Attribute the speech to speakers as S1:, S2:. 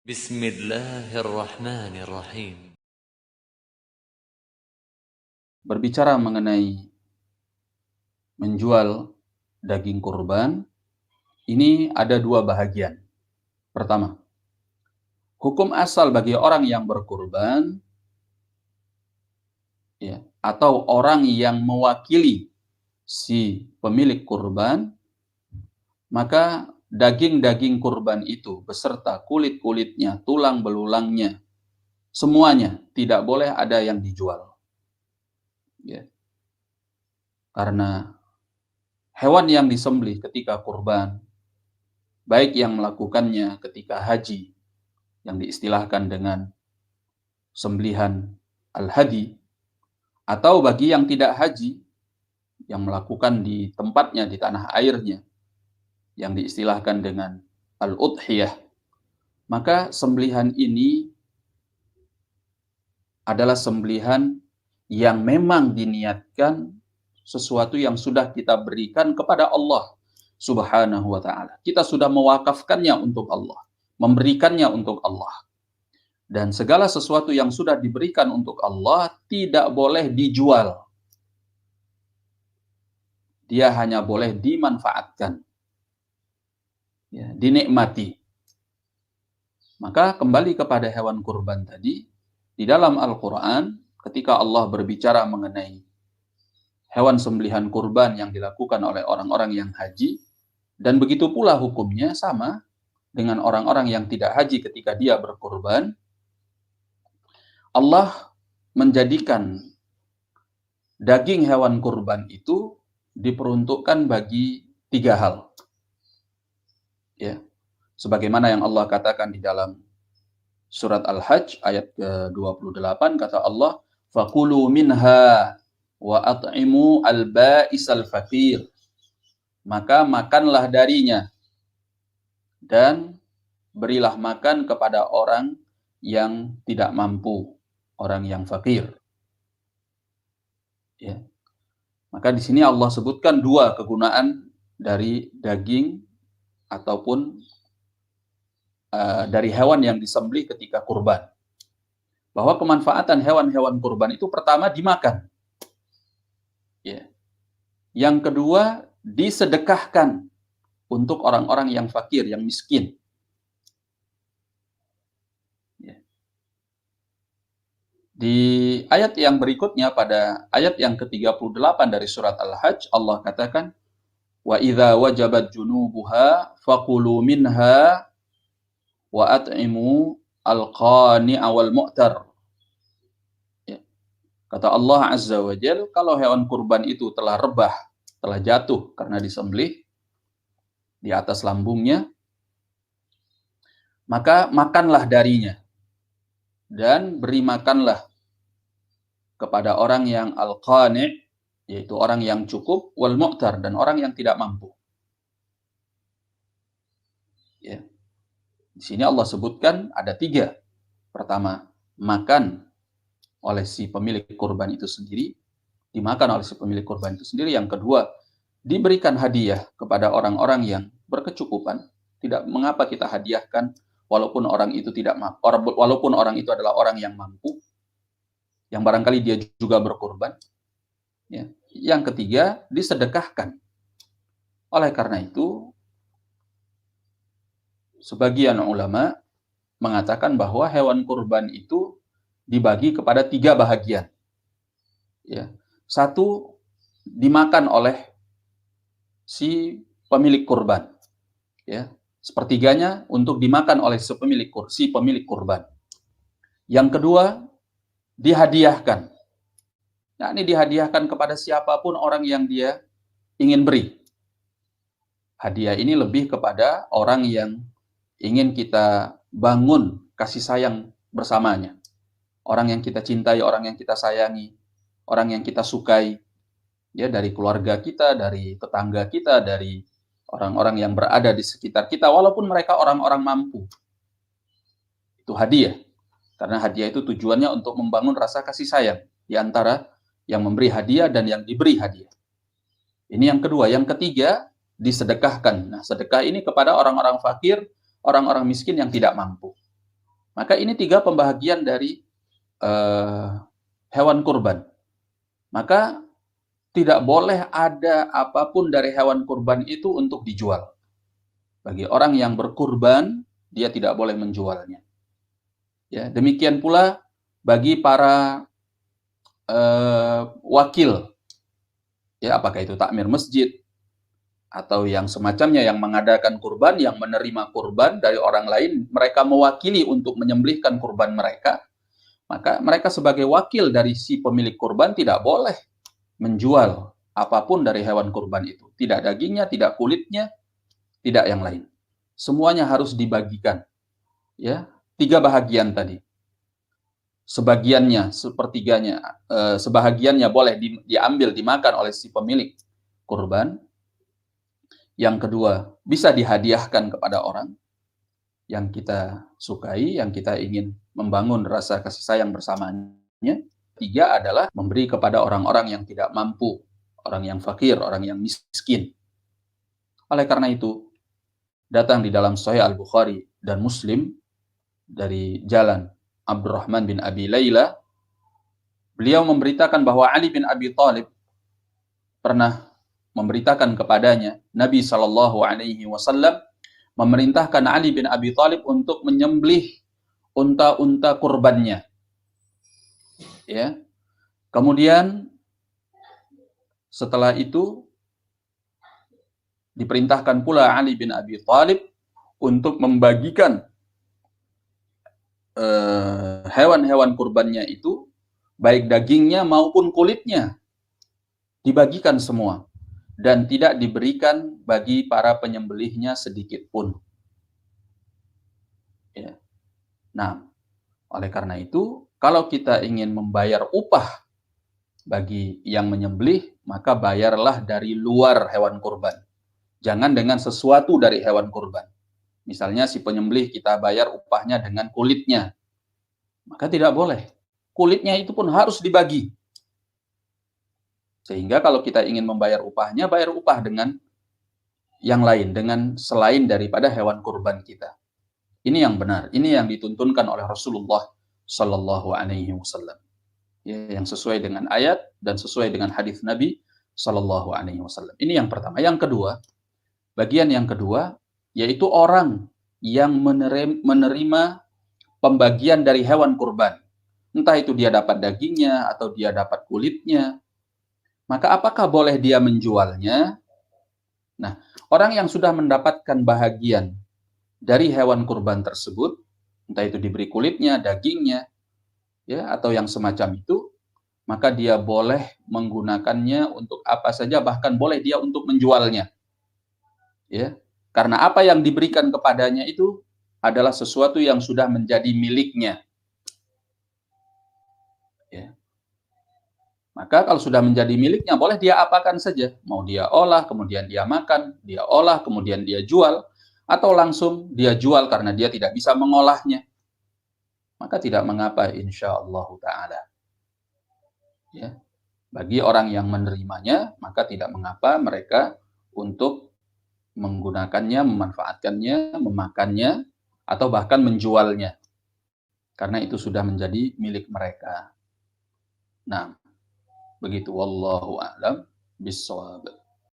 S1: Bismillahirrahmanirrahim.
S2: Berbicara mengenai menjual daging kurban, ini ada dua bahagian. Pertama, hukum asal bagi orang yang berkurban atau orang yang mewakili si pemilik kurban, maka daging-daging kurban itu beserta kulit-kulitnya, tulang belulangnya, semuanya tidak boleh ada yang dijual. Karena hewan yang disembelih ketika kurban, baik yang melakukannya ketika haji, yang diistilahkan dengan sembelihan al-hadi, atau bagi yang tidak haji, yang melakukan di tempatnya, di tanah airnya, yang diistilahkan dengan al-udhiyah, maka sembelihan ini adalah sembelihan yang memang diniatkan sesuatu yang sudah kita berikan kepada Allah Subhanahu wa ta'ala. Kita sudah mewakafkannya untuk Allah, memberikannya untuk Allah. Dan segala sesuatu yang sudah diberikan untuk Allah tidak boleh dijual. Dia hanya boleh dimanfaatkan, dinikmati. Maka kembali kepada hewan kurban tadi, di dalam Al-Quran, ketika Allah berbicara mengenai hewan sembelihan kurban yang dilakukan oleh orang-orang yang haji, dan begitu pula hukumnya sama dengan orang-orang yang tidak haji ketika dia berkurban, Allah menjadikan daging hewan kurban itu diperuntukkan bagi tiga hal. Sebagaimana yang Allah katakan di dalam surat Al-Hajj ayat ke-28, kata Allah, "Fakulu minha wa at'imu al-ba'isal faqir." Maka makanlah darinya dan berilah makan kepada orang yang tidak mampu, orang yang fakir. Maka di sini Allah sebutkan dua kegunaan dari daging ataupun dari hewan yang disembelih ketika kurban. Bahwa kemanfaatan hewan-hewan kurban itu pertama dimakan. Yang kedua disedekahkan untuk orang-orang yang fakir, yang miskin. Di ayat yang berikutnya, pada ayat yang ke-38 dari surat Al-Hajj, Allah katakan, "Wa idza wajabat junubuha faqulu minha wa at'imu al-qani'a wal mu'tar." Kata Allah Azza wa Jalla, kalau hewan kurban itu telah rebah, telah jatuh karena disembelih di atas lambungnya, maka makanlah darinya dan beri makanlah kepada orang yang al-qani', yaitu orang yang cukup, wal mu'tar, dan orang yang tidak mampu. Di sini Allah sebutkan ada tiga. Pertama, makan oleh si pemilik kurban itu sendiri, dimakan oleh si pemilik kurban itu sendiri. Yang kedua, diberikan hadiah kepada orang-orang yang berkecukupan. Tidak mengapa kita hadiahkan walaupun orang itu tidak mampu, walaupun orang itu adalah orang yang mampu, yang barangkali dia juga berkorban. Yang ketiga, disedekahkan. Oleh karena itu, sebagian ulama mengatakan bahwa hewan kurban itu dibagi kepada tiga bahagian. Satu, dimakan oleh si pemilik kurban. Sepertiganya untuk dimakan oleh si pemilik kurban. Yang kedua, dihadiahkan. Nah, ini dihadiahkan kepada siapapun orang yang dia ingin beri. Hadiah ini lebih kepada orang yang ingin kita bangun kasih sayang bersamanya. Orang yang kita cintai, orang yang kita sayangi, orang yang kita sukai, dari keluarga kita, dari tetangga kita, dari orang-orang yang berada di sekitar kita, walaupun mereka orang-orang mampu. Itu hadiah. Karena hadiah itu tujuannya untuk membangun rasa kasih sayang di antara yang memberi hadiah dan yang diberi hadiah. Ini yang kedua. Yang ketiga, disedekahkan. Nah, sedekah ini kepada orang-orang fakir, orang-orang miskin yang tidak mampu. Maka ini 3 pembahagian dari hewan kurban. Maka tidak boleh ada apapun dari hewan kurban itu untuk dijual. Bagi orang yang berkurban, dia tidak boleh menjualnya. Ya, demikian pula bagi para wakil, ya, apakah itu takmir masjid atau yang semacamnya yang mengadakan kurban, yang menerima kurban dari orang lain, mereka mewakili untuk menyembelihkan kurban mereka, maka mereka sebagai wakil dari si pemilik kurban tidak boleh menjual apapun dari hewan kurban itu. Tidak dagingnya, tidak kulitnya, tidak yang lain. Semuanya harus dibagikan. Ya, 3 bahagian tadi. Sebagiannya, sepertiganya, sebahagiannya boleh diambil, dimakan oleh si pemilik kurban. Yang kedua, bisa dihadiahkan kepada orang yang kita sukai, yang kita ingin membangun rasa kasih sayang bersamanya. 3 adalah memberi kepada orang-orang yang tidak mampu, orang yang fakir, orang yang miskin. Oleh karena itu, datang di dalam Sahih Al-Bukhari dan Muslim dari jalan Abdurrahman bin Abi Layla, beliau memberitakan bahwa Ali bin Abi Thalib pernah memberitakan kepadanya, Nabi SAW memerintahkan Ali bin Abi Thalib untuk menyembelih unta-unta kurbannya. Ya. Kemudian setelah itu diperintahkan pula Ali bin Abi Thalib untuk membagikan hewan-hewan kurbannya itu, baik dagingnya maupun kulitnya, dibagikan semua dan tidak diberikan bagi para penyembelihnya sedikit pun. Ya. Nah, oleh karena itu, kalau kita ingin membayar upah bagi yang menyembelih, maka bayarlah dari luar hewan kurban. Jangan dengan sesuatu dari hewan kurban. Misalnya si penyembelih kita bayar upahnya dengan kulitnya, maka tidak boleh. Kulitnya itu pun harus dibagi. Sehingga kalau kita ingin membayar upahnya, bayar upah dengan yang lain, dengan selain daripada hewan kurban kita. Ini yang benar, ini yang dituntunkan oleh Rasulullah Sallallahu Alaihi Wasallam. Ya, yang sesuai dengan ayat dan sesuai dengan hadis Nabi Sallallahu Alaihi Wasallam. Ini yang pertama. Yang kedua, bagian yang kedua, yaitu orang yang menerima pembagian dari hewan kurban. Entah itu dia dapat dagingnya atau dia dapat kulitnya. Maka apakah boleh dia menjualnya? Nah, orang yang sudah mendapatkan bahagian dari hewan kurban tersebut, entah itu diberi kulitnya, dagingnya, ya, atau yang semacam itu, maka dia boleh menggunakannya untuk apa saja, bahkan boleh dia untuk menjualnya. Ya, karena apa yang diberikan kepadanya itu adalah sesuatu yang sudah menjadi miliknya. Ya. Maka kalau sudah menjadi miliknya, boleh dia apakan saja. Mau dia olah, kemudian dia makan, dia olah, kemudian dia jual, atau langsung dia jual karena dia tidak bisa mengolahnya. Maka tidak mengapa, insyaallah ta'ala. Ya. Bagi orang yang menerimanya, maka tidak mengapa mereka untuk menggunakannya, memanfaatkannya, memakannya, atau bahkan menjualnya. Karena itu sudah menjadi milik mereka. Nah, begitu, wallahu a'lam bishawab.